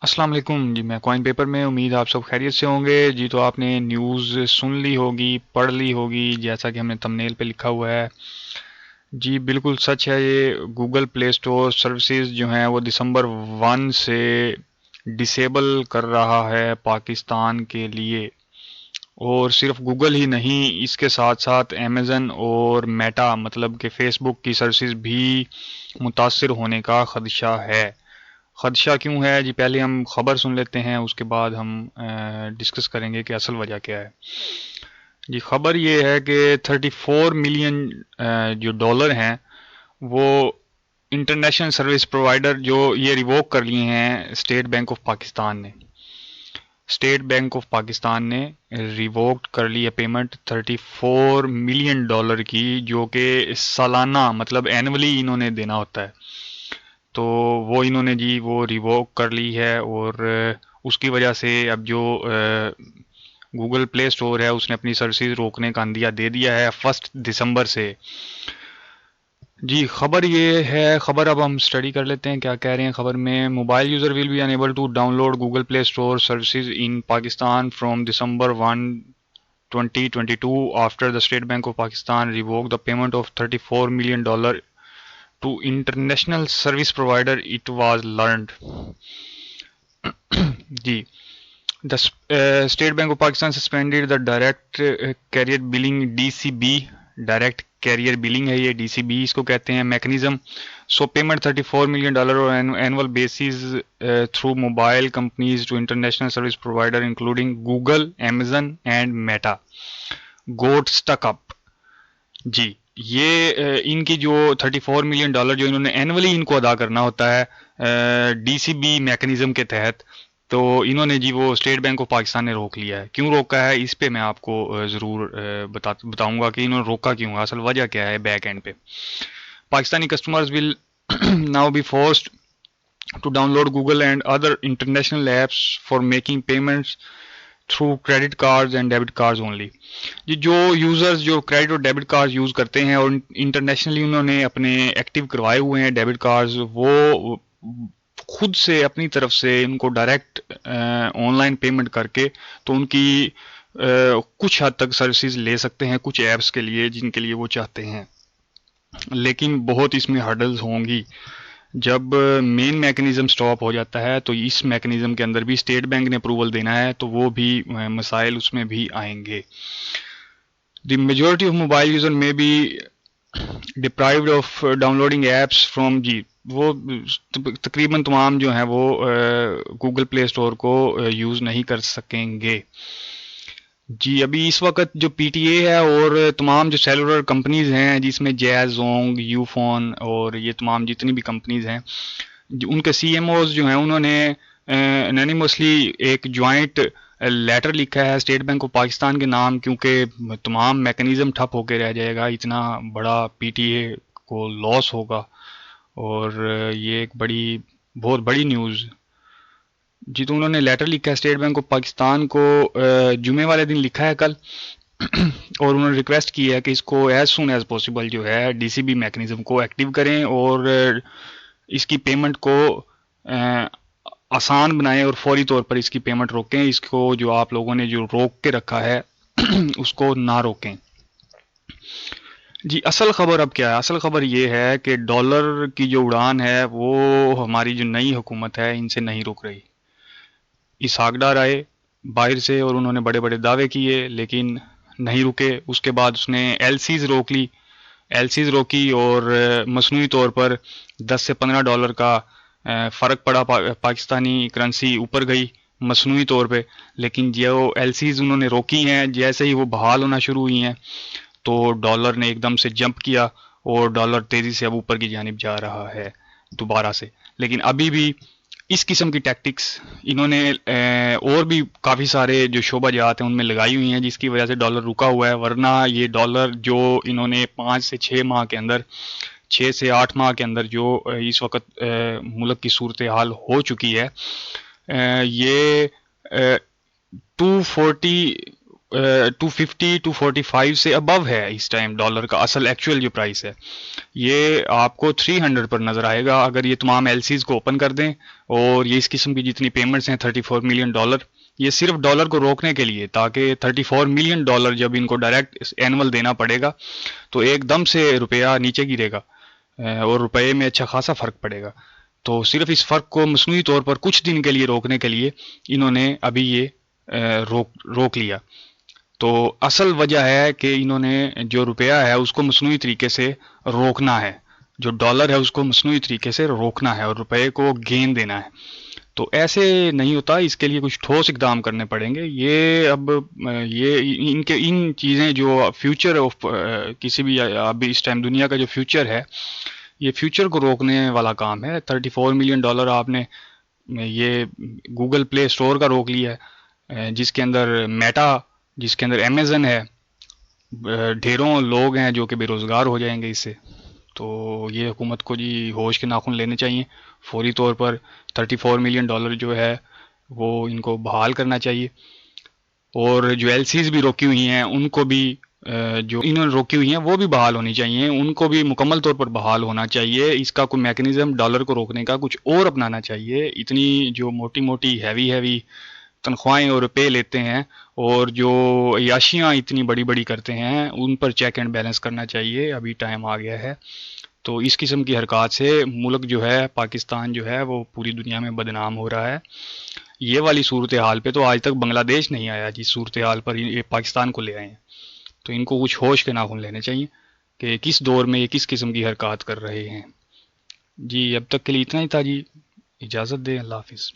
السلام علیکم جی، میں کوائن پیپر میں امید آپ سب خیریت سے ہوں گے جی۔ تو آپ نے نیوز سن لی ہوگی، پڑھ لی ہوگی، جیسا کہ ہم نے تمنیل پہ لکھا ہوا ہے جی، بالکل سچ ہے یہ۔ گوگل پلے سٹور سروسز جو ہیں وہ دسمبر 1 سے ڈسیبل کر رہا ہے پاکستان کے لیے۔ اور صرف گوگل ہی نہیں، اس کے ساتھ ساتھ امیزن اور میٹا مطلب کہ فیس بک کی سروسز بھی متاثر ہونے کا خدشہ ہے۔ خدشہ کیوں ہے جی؟ پہلے ہم خبر سن لیتے ہیں، اس کے بعد ہم ڈسکس کریں گے کہ اصل وجہ کیا ہے جی۔ خبر یہ ہے کہ 34 ملین جو ڈالر ہیں وہ انٹرنیشنل سروس پرووائڈر جو یہ ریووک کر لیے ہیں اسٹیٹ بینک آف پاکستان نے۔ اسٹیٹ بینک آف پاکستان نے ریووکڈ کر لی ہے پیمنٹ 34 ملین ڈالر کی، جو کہ سالانہ مطلب اینولی انہوں نے دینا ہوتا ہے۔ تو وہ انہوں نے جی وہ ریووک کر لی ہے، اور اس کی وجہ سے اب جو گوگل پلے سٹور ہے اس نے اپنی سروسز روکنے کا عندیہ دے دیا ہے 1 دسمبر سے جی۔ خبر یہ ہے، خبر اب ہم سٹڈی کر لیتے ہیں کیا کہہ رہے ہیں خبر میں۔ Mobile user will be enable to download Google Play Store services in Pakistan from December 1 2022 after the State Bank of Pakistan revoked the payment of $34 million to international service provider, it was learned جی۔ The State Bank of Pakistan suspended the direct carrier billing DCB direct carrier billing ہے یہ، D C B اس کو کہتے ہیں، mechanism so payment $34 million on annual basis through mobile companies to international service provider including Google, Amazon and Meta got stuck up جی۔ یہ ان کی جو $34 million جو انہوں نے اینولی ان کو ادا کرنا ہوتا ہے ڈی سی بی میکنزم کے تحت، تو انہوں نے جی وہ اسٹیٹ بینک آف پاکستان نے روک لیا ہے۔ کیوں روکا ہے اس پہ میں آپ کو ضرور بتاؤں گا کہ انہوں نے روکا کیوں ہے، اصل وجہ کیا ہے بیک اینڈ پہ۔ Pakistani customers will now be forced to download Google and other international apps for making payments through credit cards and debit cards only جی۔ جو یوزرز جو کریڈٹ اور ڈیبٹ کارڈ یوز کرتے ہیں اور انٹرنیشنلی انہوں نے اپنے ایکٹیو کروائے ہوئے ہیں ڈیبٹ کارڈز، وہ خود سے اپنی طرف سے ان کو ڈائریکٹ آن لائن پیمنٹ کر کے تو ان کی کچھ حد تک سروسز لے سکتے ہیں کچھ ایپس کے لیے جن کے لیے وہ چاہتے ہیں، لیکن بہت اس میں ہرڈلز ہوں گی۔ جب مین میکنزم سٹاپ ہو جاتا ہے تو اس میکنزم کے اندر بھی اسٹیٹ بینک نے اپروول دینا ہے، تو وہ بھی مسائل اس میں بھی آئیں گے۔ The majority of mobile user may be deprived of downloading apps from جی، وہ تقریباً تمام جو ہیں وہ گوگل پلے سٹور کو یوز نہیں کر سکیں گے جی۔ ابھی اس وقت جو پی ٹی اے ہے اور تمام جو سیلولر کمپنیز ہیں جس میں جیز، زونگ، یو فون اور یہ تمام جتنی بھی کمپنیز ہیں، ان کے سی ایم اوز جو ہیں انہوں نے انانیمسلی ایک جوائنٹ لیٹر لکھا ہے اسٹیٹ بینک آف پاکستان کے نام، کیونکہ تمام میکنزم ٹھپ ہو کے رہ جائے گا، اتنا بڑا پی ٹی اے کو لاس ہوگا، اور یہ ایک بہت بڑی نیوز جی۔ تو انہوں نے لیٹر لکھا ہے اسٹیٹ بینک آف پاکستان کو، جمعے والے دن لکھا ہے کل، اور انہوں نے ریکویسٹ کی ہے کہ اس کو ایز سون ایز پاسبل جو ہے ڈی سی بی میکنزم کو ایکٹیو کریں اور اس کی پیمنٹ کو آسان بنائیں اور فوری طور پر اس کی پیمنٹ روکیں، اس کو جو آپ لوگوں نے جو روک کے رکھا ہے اس کو نہ روکیں جی۔ اصل خبر اب کیا ہے؟ اصل خبر یہ ہے کہ ڈالر کی جو اڑان ہے وہ ہماری جو نئی حکومت ہے ان سے نہیں رک رہی۔ اسحاق ڈار آئے باہر سے اور انہوں نے بڑے بڑے دعوے کیے لیکن نہیں رکے، اس کے بعد اس نے ایل سیز روک لی، ایل سیز روکی اور مصنوعی طور پر $10 سے $15 کا فرق پڑا، پاکستانی کرنسی اوپر گئی مصنوعی طور پہ، لیکن جو ایل سیز انہوں نے روکی ہیں جیسے ہی وہ بحال ہونا شروع ہوئی ہیں تو ڈالر نے ایک دم سے جمپ کیا اور ڈالر تیزی سے اب اوپر کی جانب جا رہا ہے دوبارہ سے۔ لیکن ابھی بھی اس قسم کی ٹیکٹکس انہوں نے اور بھی کافی سارے جو شعبہ جات ہیں ان میں لگائی ہوئی ہیں جس کی وجہ سے ڈالر رکا ہوا ہے، ورنہ یہ ڈالر جو انہوں نے 5 سے 6 ماہ کے اندر 6 سے 8 ماہ کے اندر جو اس وقت ملک کی صورتحال ہو چکی ہے، یہ 240 250 245 سے ابو ہے اس ٹائم ڈالر کا اصل ایکچوئل جو پرائس ہے، یہ آپ کو 300 پر نظر آئے گا اگر یہ تمام ایل سیز کو اوپن کر دیں، اور یہ اس قسم کی جتنی پیمنٹس ہیں 34 ملین ڈالر، یہ صرف ڈالر کو روکنے کے لیے، تاکہ 34 ملین ڈالر جب ان کو ڈائریکٹ اینول دینا پڑے گا تو ایک دم سے روپیہ نیچے گرے گا، اور روپے میں اچھا خاصا فرق پڑے گا، تو صرف اس فرق کو مصنوعی طور پر کچھ دن کے لیے روکنے کے لیے انہوں نے ابھی یہ روک لیا۔ تو اصل وجہ ہے کہ انہوں نے جو روپیہ ہے اس کو مصنوعی طریقے سے روکنا ہے، جو ڈالر ہے اس کو مصنوعی طریقے سے روکنا ہے اور روپے کو گین دینا ہے۔ تو ایسے نہیں ہوتا، اس کے لیے کچھ ٹھوس اقدام کرنے پڑیں گے۔ یہ اب ان چیزیں جو فیوچر آف کسی بھی اب اس ٹائم دنیا کا جو فیوچر ہے، یہ فیوچر کو روکنے والا کام ہے۔ 34 ملین ڈالر آپ نے یہ گوگل پلے اسٹور کا روک لیا ہے، جس کے اندر میٹا، جس کے اندر امیزن ہے، ڈھیروں لوگ ہیں جو کہ بے روزگار ہو جائیں گے اس سے۔ تو یہ حکومت کو جی ہوش کے ناخن لینے چاہیے، فوری طور پر 34 ملین ڈالر جو ہے وہ ان کو بحال کرنا چاہیے، اور جو ایل سیز بھی روکی ہوئی ہیں ان کو بھی جو انہوں نے روکی ہوئی ہیں وہ بھی بحال ہونی چاہیے، ان کو بھی مکمل طور پر بحال ہونا چاہیے۔ اس کا کوئی میکنزم ڈالر کو روکنے کا کچھ اور اپنانا چاہیے۔ اتنی جو موٹی موٹی ہیوی تنخواہیں اور روپے لیتے ہیں اور جو عیاشیاں اتنی بڑی بڑی کرتے ہیں، ان پر چیک اینڈ بیلنس کرنا چاہیے۔ ابھی ٹائم آ گیا ہے۔ تو اس قسم کی حرکات سے ملک جو ہے، پاکستان جو ہے، وہ پوری دنیا میں بدنام ہو رہا ہے۔ یہ والی صورتحال پہ تو آج تک بنگلہ دیش نہیں آیا جس صورتحال پر یہ پاکستان کو لے آئے ہیں۔ تو ان کو کچھ ہوش کے ناخن لینے چاہیے کہ کس دور میں یہ کس قسم کی حرکات کر رہے ہیں۔ جی اب تک کے لیے اتنا ہی تھا جی، اجازت دیں، اللہ حافظ۔